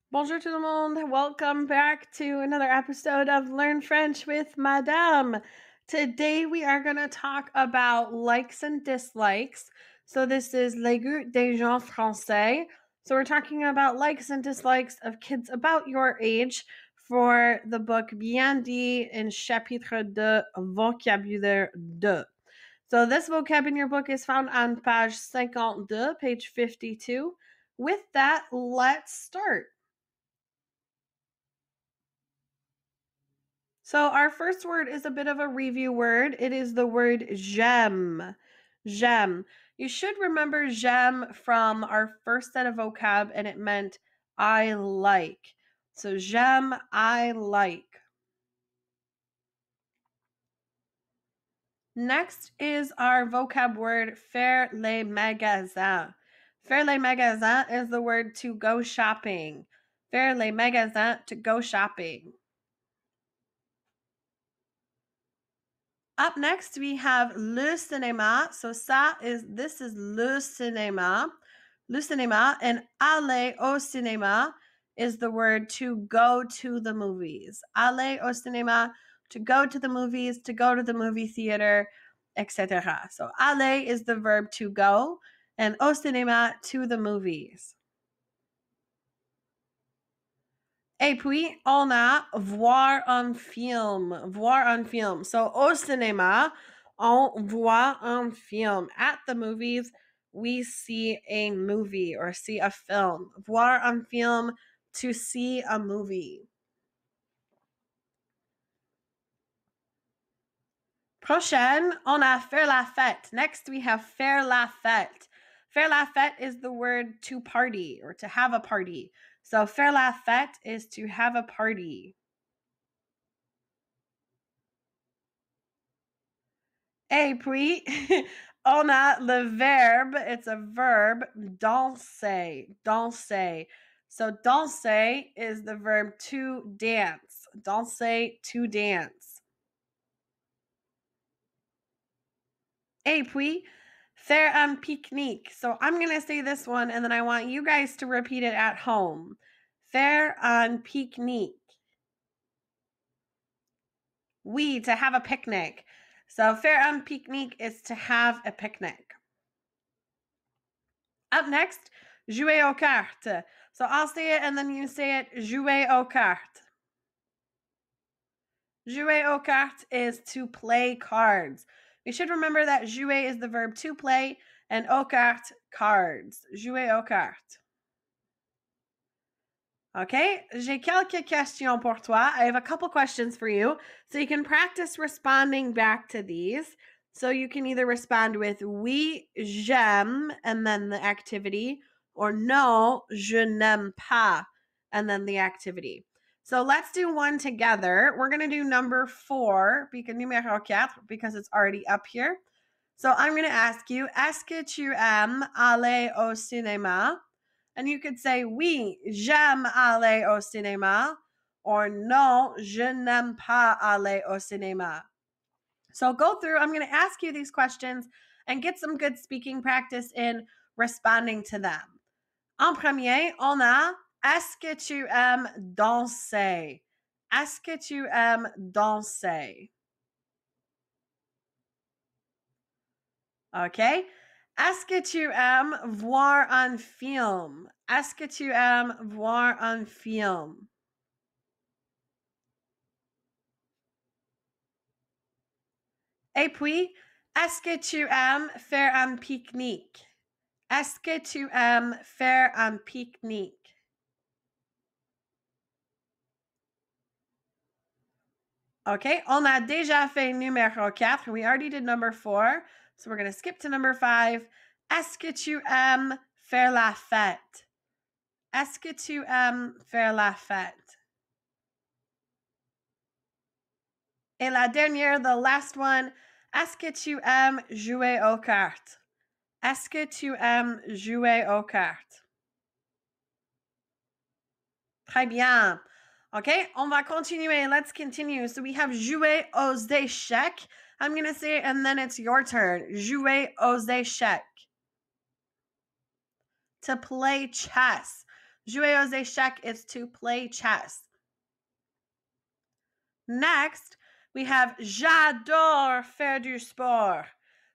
Bonjour tout le monde. Welcome back to another episode of Learn French with Madame. Today we are going to talk about likes and dislikes. So this is Les goûts des gens français. So we're talking about likes and dislikes of kids about your age for the book Bien dit in chapitre de vocabulaire 2. So this vocab in your book is found on page 52, page 52. With that, let's start. So our first word is a bit of a review word. It is the word j'aime. J'aime. You should remember j'aime from our first set of vocab, and it meant I like. So j'aime, I like. Next is our vocab word faire les magasins. Faire les magasins is the word to go shopping. Faire les magasins, to go shopping. Up next, we have le cinéma. So this is le cinéma. Le cinéma, and aller au cinéma is the word to go to the movies. Aller au cinéma, to go to the movies, to go to the movie theater, etc. So aller is the verb to go, and au cinéma, to the movies. Et puis, on a voir un film. Voir un film. So, au cinéma, on voit un film. At the movies, we see a movie or see a film. Voir un film, to see a movie. Prochaine, on a faire la fête. Next, we have faire la fête. Faire la fête is the word to party or to have a party. So, faire la fête is to have a party. Et puis, on a le verbe, it's a verb, danser, danser. So danser is the verb to dance. Danser, to dance. Et puis, faire un pique-nique. So I'm going to say this one, and then I want you guys to repeat it at home. Faire un pique-nique. Oui, to have a picnic. So faire un pique-nique is to have a picnic. Up next, jouer aux cartes. So I'll say it and then you say it, jouer aux cartes. Jouer aux cartes is to play cards. We should remember that jouer is the verb to play and aux cartes, cards. Jouer aux cartes. Okay, j'ai quelques questions pour toi. I have a couple questions for you. So you can practice responding back to these. So you can either respond with oui, j'aime, and then the activity, or non, je n'aime pas, and then the activity. So let's do one together. We're going to do number 4, numéro 4, because it's already up here. So I'm going to ask you, est-ce que tu aimes aller au cinéma? And you could say, oui, j'aime aller au cinéma, or non, je n'aime pas aller au cinéma. So go through, I'm going to ask you these questions and get some good speaking practice in responding to them. En premier, on a, est-ce que tu aimes danser? Est-ce que tu aimes danser? Okay. Est-ce que tu aimes voir un film? Est-ce que tu aimes voir un film? Et puis, est-ce que tu aimes faire un pique-nique? Est-ce que tu aimes faire un pique-nique? Okay, on a déjà fait numéro 4. We already did number 4. So we're going to skip to number 5. Est-ce que tu aimes faire la fête? Est-ce que tu aimes faire la fête? Et la dernière, the last one, est-ce que tu aimes jouer aux cartes? Est-ce que tu aimes jouer aux cartes? Très bien. Okay, on va continuer. Let's continue. So we have jouer aux échecs. I'm going to say it and then it's your turn. Jouer aux échecs. To play chess. Jouer aux échecs is to play chess. Next, we have j'adore faire du sport.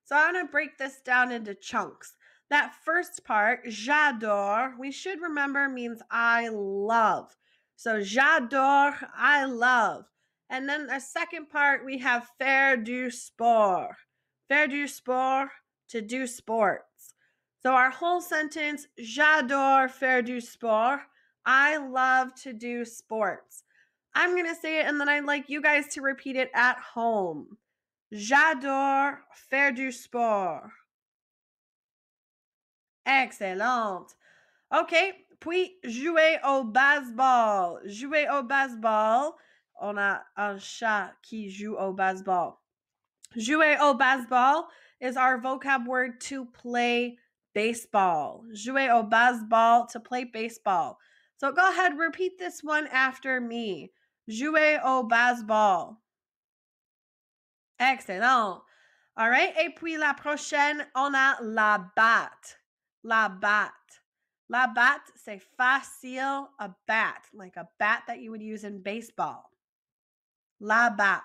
So I'm going to break this down into chunks. That first part, j'adore, we should remember means I love. So j'adore, I love. And then the second part, we have faire du sport. Faire du sport, to do sports. So our whole sentence, j'adore faire du sport. I love to do sports. I'm going to say it and then I'd like you guys to repeat it at home. J'adore faire du sport. Excellent. OK, puis jouer au baseball. Jouer au baseball. On a un chat qui joue au baseball. Jouer au baseball is our vocab word to play baseball. Jouer au baseball, to play baseball. So go ahead, repeat this one after me. Jouer au baseball. Excellent. All right. Et puis la prochaine, on a la batte. La batte. La batte, c'est facile, a bat, like a bat that you would use in baseball. La batte.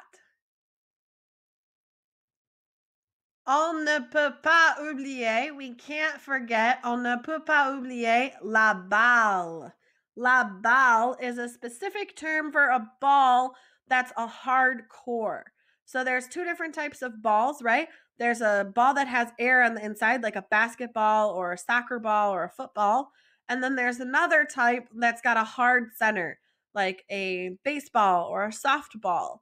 On ne peut pas oublier, we can't forget, on ne peut pas oublier la balle. La balle is a specific term for a ball that's a hard core. So there's two different types of balls, right? There's a ball that has air on the inside, like a basketball or a soccer ball or a football. And then there's another type that's got a hard center, like a baseball or a softball.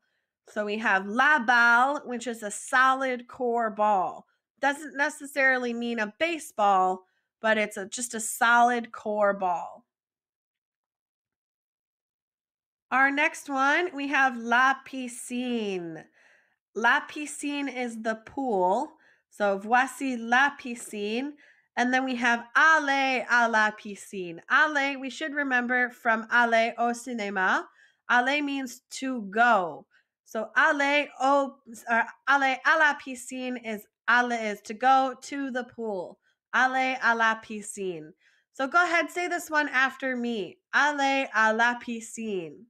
So we have la balle, which is a solid core ball. Doesn't necessarily mean a baseball, but it's just a solid core ball. Our next one, we have la piscine. La piscine is the pool. So voici la piscine. And then we have aller à la piscine. Aller, we should remember from aller au cinéma. Aller means to go. So aller à la piscine is to go to the pool. Aller à la piscine. So go ahead, say this one after me. Aller à la piscine.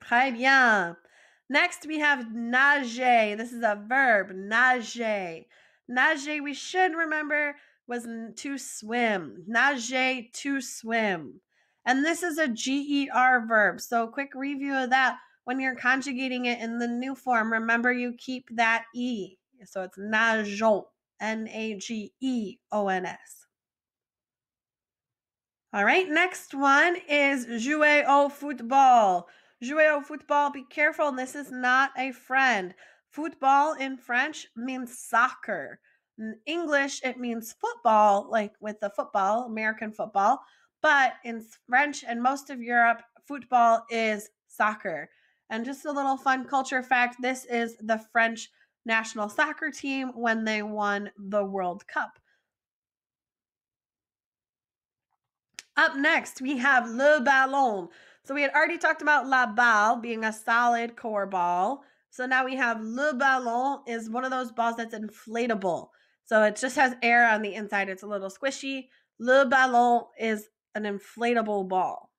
Très bien. Next, we have nager. This is a verb, nager. Nager, we should remember, was to swim. Nager, to swim. And this is a GER verb. So quick review of that. When you're conjugating it in the new form, remember you keep that E. So it's nageons, Nageons. All right, next one is jouer au football. Jouer au football, be careful, this is not a friend. Football in French means soccer. In English, it means football, like with the football, American football. But in French and most of Europe, football is soccer. And just a little fun culture fact, this is the French national soccer team when they won the World Cup. Up next, we have le ballon. So we had already talked about la balle being a solid core ball. So now we have le ballon is one of those balls that's inflatable. So it just has air on the inside. It's a little squishy. Le ballon is an inflatable ball.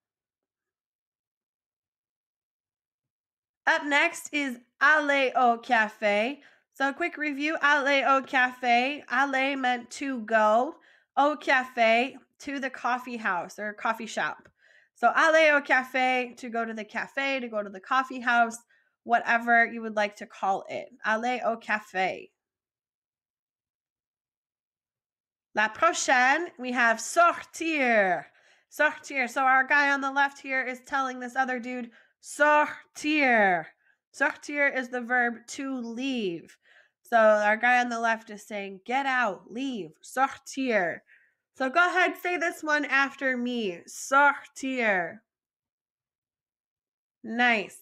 Up next is aller au café. So a quick review, aller au café. Aller meant to go. Au café, to the coffee house or coffee shop. So aller au café, to go to the cafe, to go to the coffee house, whatever you would like to call it. Aller au café. La prochaine, we have sortir. Sortir. So our guy on the left here is telling this other dude, sortir. Sortir is the verb to leave. So our guy on the left is saying, get out, leave, sortir. So go ahead, say this one after me. Sortir. Nice.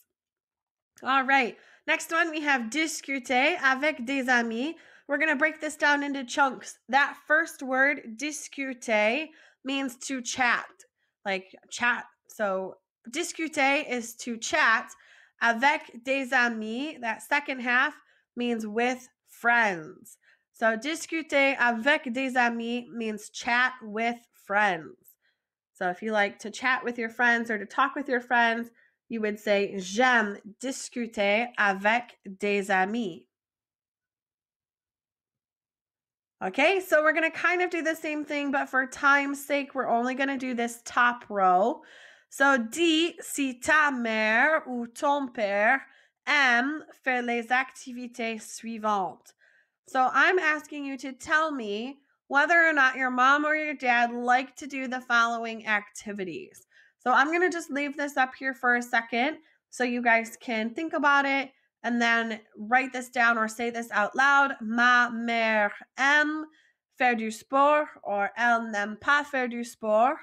All right. Next one, we have discuter avec des amis. We're going to break this down into chunks. That first word, discuter, means to chat, like chat. So discuter is to chat. Avec des amis, that second half, means with friends. So discuter avec des amis means chat with friends. So if you like to chat with your friends or to talk with your friends, you would say j'aime discuter avec des amis. Okay, so we're going to kind of do the same thing, but for time's sake, we're only going to do this top row. So, dis si ta mère ou ton père aime faire les activités suivantes. So, I'm asking you to tell me whether or not your mom or your dad like to do the following activities. So, I'm going to just leave this up here for a second so you guys can think about it and then write this down or say this out loud. Ma mère aime faire du sport, or elle n'aime pas faire du sport.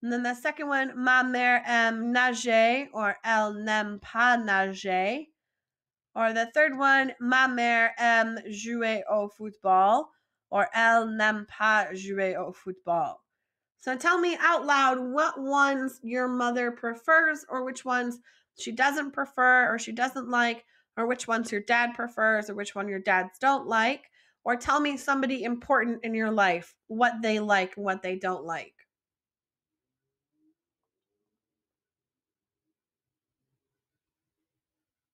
And then the second one, ma mère aime nager, or elle n'aime pas nager. Or the third one, ma mère aime jouer au football, or elle n'aime pas jouer au football. So tell me out loud what ones your mother prefers, or which ones she doesn't prefer, or she doesn't like, or which ones your dad prefers, or which one your dads don't like. Or tell me somebody important in your life, what they like and what they don't like.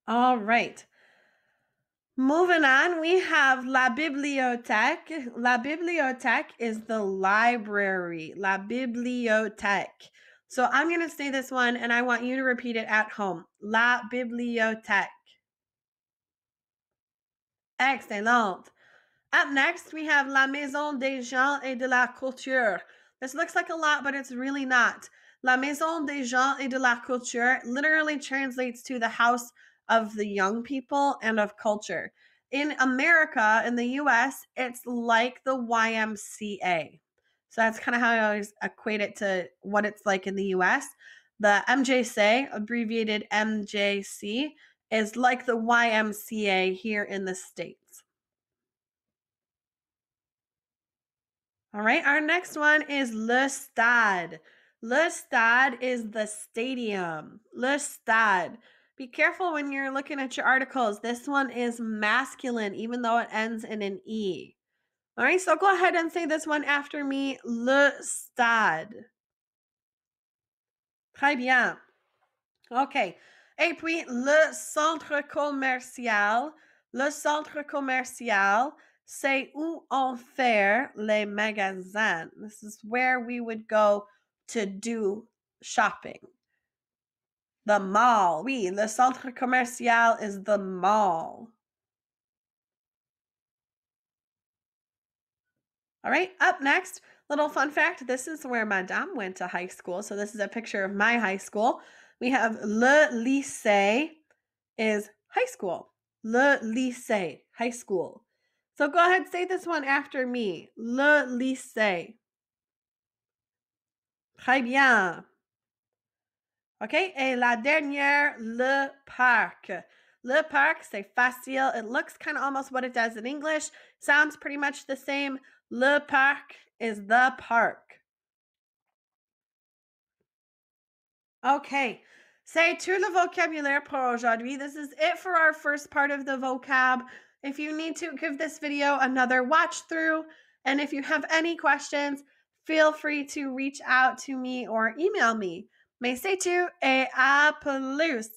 All right. Moving on, we have la bibliothèque. La bibliothèque is the library. La bibliothèque. So I'm going to say this one and I want you to repeat it at home. La bibliothèque. Excellent. Up next, we have la maison des gens et de la culture. This looks like a lot, but it's really not. La maison des gens et de la culture literally translates to the house of the young people and of culture. In America, in the US, it's like the YMCA. So that's kind of how I always equate it to what it's like in the US. The MJC, abbreviated MJC, is like the YMCA here in the States. All right, our next one is le stade. Le stade is the stadium. Le stade. Be careful when you're looking at your articles. This one is masculine, even though it ends in an E. All right, so go ahead and say this one after me. Le stade. Très bien. OK. Et puis, le centre commercial. Le centre commercial, c'est où on fait les magasins. This is where we would go to do shopping. The mall. Oui, le centre commercial is the mall. All right, up next, little fun fact. This is where Madame went to high school. So this is a picture of my high school. We have le lycée is high school. Le lycée, high school. So go ahead, say this one after me. Le lycée. Très bien. OK, et la dernière, le parc. Le parc, c'est facile. It looks kind of almost what it does in English. Sounds pretty much the same. Le parc is the park. Okay, c'est tout le vocabulaire pour aujourd'hui. This is it for our first part of the vocab. If you need to, give this video another watch through. And if you have any questions, feel free to reach out to me or email me. Mais c'est tout et à plus.